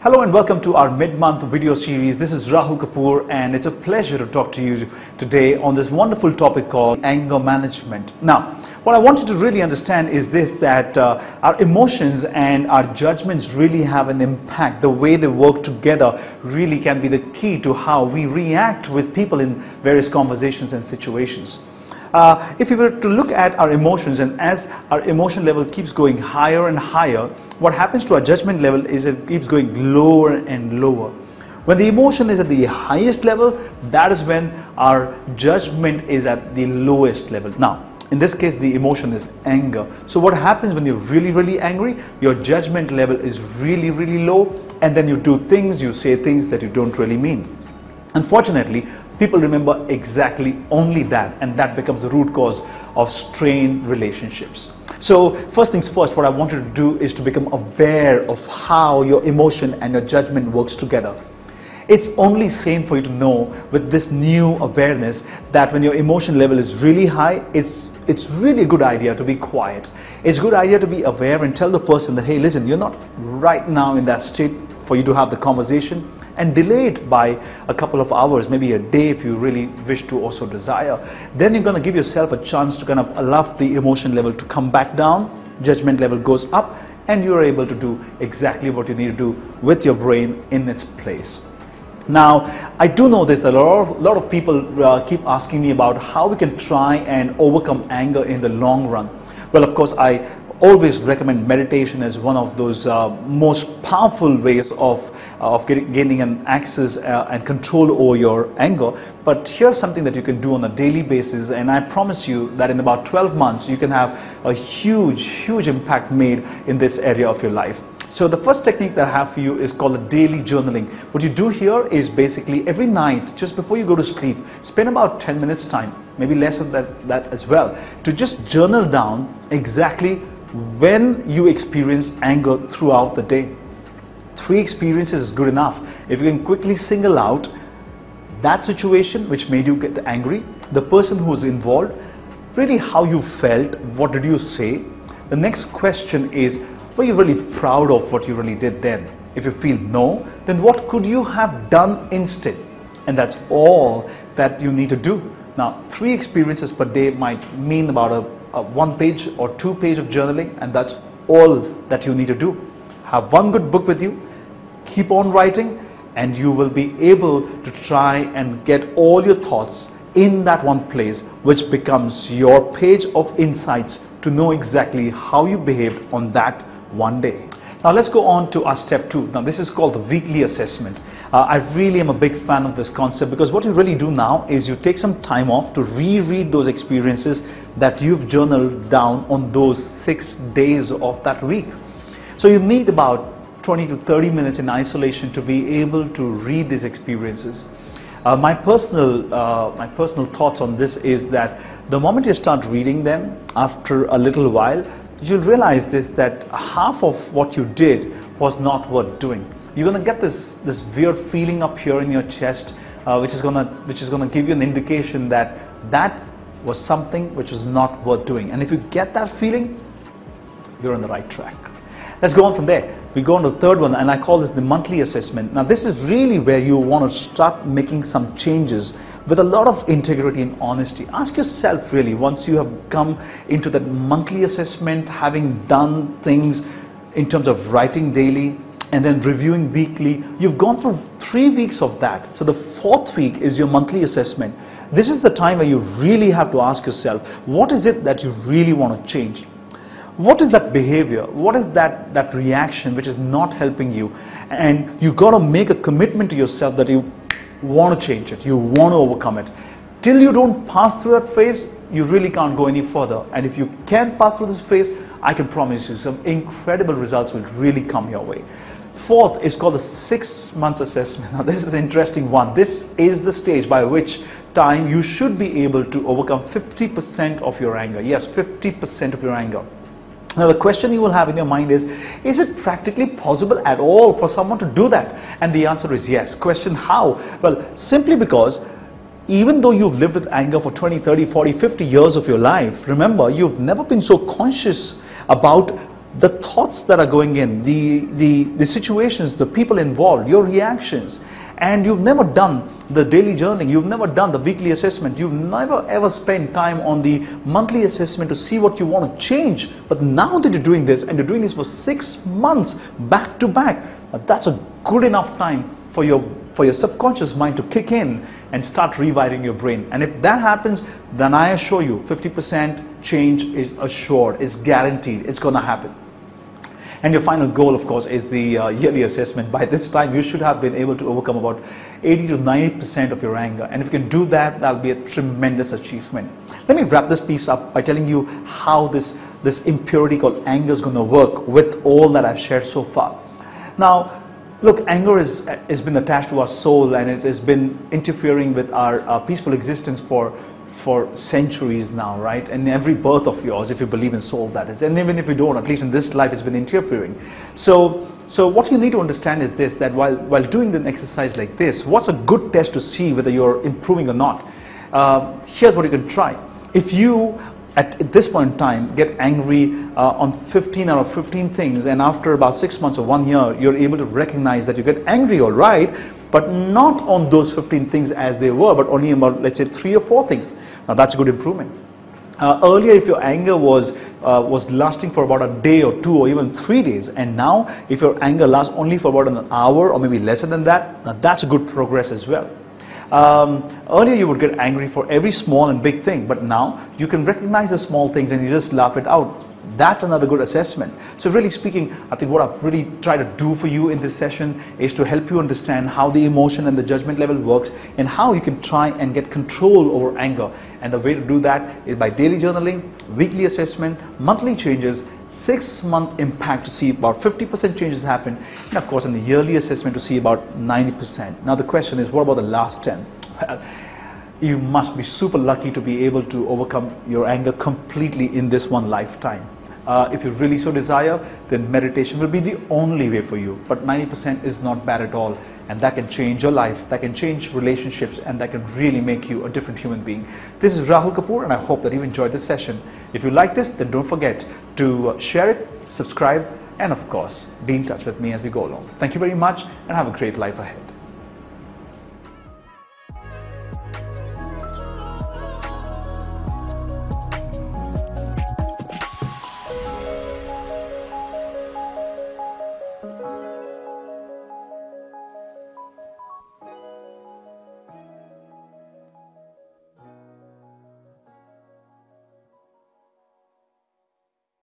Hello and welcome to our mid-month video series. This is Rahul Kapoor and it's a pleasure to talk to you today on this wonderful topic called anger management. Now, what I want you to really understand is this, that our emotions and our judgments really have an impact. The way they work together really can be the key to how we react with people in various conversations and situations. If you were to look at our emotions, and as our emotion level keeps going higher and higher, what happens to our judgment level is it keeps going lower and lower. When the emotion is at the highest level, that is when our judgment is at the lowest level. Now, in this case, the emotion is anger. So what happens when you're really angry? Your judgment level is really low, and then you do things, you say things that you don't really mean. Unfortunately, people remember exactly only that, and that becomes the root cause of strained relationships. So first things first, what I want you to do is to become aware of how your emotion and your judgment works together. It's only sane for you to know with this new awareness that when your emotion level is really high, it's really a good idea to be quiet. It's a good idea to be aware and tell the person that, hey, listen, you're not right now in that state for you to have the conversation, and delay it by a couple of hours, maybe a day if you really wish to also desire. Then you're going to give yourself a chance to kind of allow the emotion level to come back down, judgment level goes up, and you're able to do exactly what you need to do with your brain in its place. Now, I do know this, that a lot of people keep asking me about how we can try and overcome anger in the long run. Well, of course, I always recommend meditation as one of those most powerful ways of gaining an access and control over your anger. But here's something that you can do on a daily basis, and I promise you that in about 12 months you can have a huge impact made in this area of your life. So the first technique that I have for you is called the daily journaling. What you do here is basically every night, just before you go to sleep, spend about 10 minutes time, maybe less than that as well, to just journal down exactly when you experience anger throughout the day. 3 experiences is good enough. If you can quickly single out that situation which made you get angry, the person who was involved, really how you felt, what did you say. The next question is, were you really proud of what you really did then? If you feel no, then what could you have done instead? And that's all that you need to do. Now, 3 experiences per day might mean about a 1 page or 2 page of journaling, and that's all that you need to do. Have one good book with you, keep on writing, and you will be able to try and get all your thoughts in that one place, which becomes your page of insights to know exactly how you behaved on that one day. Now let's go on to our step 2. Now this is called the weekly assessment. I really am a big fan of this concept, because what you really do now is you take some time off to reread those experiences that you've journaled down on those 6 days of that week. So you need about 20 to 30 minutes in isolation to be able to read these experiences. My personal thoughts on this is that the moment you start reading them, after a little while, you'll realize this, that half of what you did was not worth doing. You're gonna get this weird feeling up here in your chest, which is gonna give you an indication that that was something which was not worth doing. And if you get that feeling, you're on the right track. Let's go on from there. We go on to the third one, and I call this the monthly assessment. Now this is really where you want to start making some changes with a lot of integrity and honesty. Ask yourself really, once you have come into that monthly assessment, having done things in terms of writing daily and then reviewing weekly, you've gone through 3 weeks of that. So the 4th week is your monthly assessment. This is the time where you really have to ask yourself, what is it that you really want to change? What is that behavior? What is that reaction which is not helping you? And you got to make a commitment to yourself that you want to change it, you want to overcome it. Till you don't pass through that phase, you really can't go any further. And if you can pass through this phase, I can promise you some incredible results will really come your way. 4th is called the 6 months assessment. Now this is an interesting one. This is the stage by which time you should be able to overcome 50% of your anger. Yes, 50% of your anger. Now the question you will have in your mind is it practically possible at all for someone to do that? And the answer is yes. Question how? Well, simply because even though you've lived with anger for 20, 30, 40, 50 years of your life, remember, you've never been so conscious about the thoughts that are going in, the situations, the people involved, your reactions, and you've never done the daily journaling, you've never done the weekly assessment, you've never ever spent time on the monthly assessment to see what you want to change. But now that you're doing this, and you're doing this for 6 months back to back, that's a good enough time for your subconscious mind to kick in and start rewiring your brain. And if that happens, then I assure you 50% change is assured, is guaranteed, it's going to happen. And your final goal, of course, is the yearly assessment. By this time, you should have been able to overcome about 80 to 90% of your anger. And if you can do that, that'll be a tremendous achievement. Let me wrap this piece up by telling you how this impurity called anger is going to work with all that I've shared so far. Now, look, anger has been attached to our soul, and it has been interfering with our peaceful existence for centuries now, right? And every birth of yours, if you believe in soul, that is, and even if you don't, at least in this life, it's been interfering. So what you need to understand is this, that while doing an exercise like this, what's a good test to see whether you're improving or not? Here's what you can try. If you at this point in time get angry on 15 out of 15 things, and after about 6 months or 1 year, you're able to recognize that you get angry, all right, but not on those 15 things as they were, but only about, let's say, 3 or 4 things. Now that's a good improvement. Earlier, if your anger was lasting for about a day or 2 or even 3 days, and now if your anger lasts only for about an hour or maybe lesser than that, now that's a good progress as well. Earlier you would get angry for every small and big thing, but now you can recognize the small things and you just laugh it out. That's another good assessment. So really speaking, I think what I've really tried to do for you in this session is to help you understand how the emotion and the judgment level works, and how you can try and get control over anger. And the way to do that is by daily journaling, weekly assessment, monthly changes, 6-month impact to see about 50% changes happen, and of course in the yearly assessment to see about 90%. Now the question is, what about the last 10? Well, you must be super lucky to be able to overcome your anger completely in this one lifetime. If you really so desire, then meditation will be the only way for you. But 90% is not bad at all, and that can change your life, that can change relationships, and that can really make you a different human being. This is Rahul Kapoor, and I hope that you enjoyed this session. If you like this, then don't forget to share it, subscribe, and of course, be in touch with me as we go along. Thank you very much, and have a great life ahead.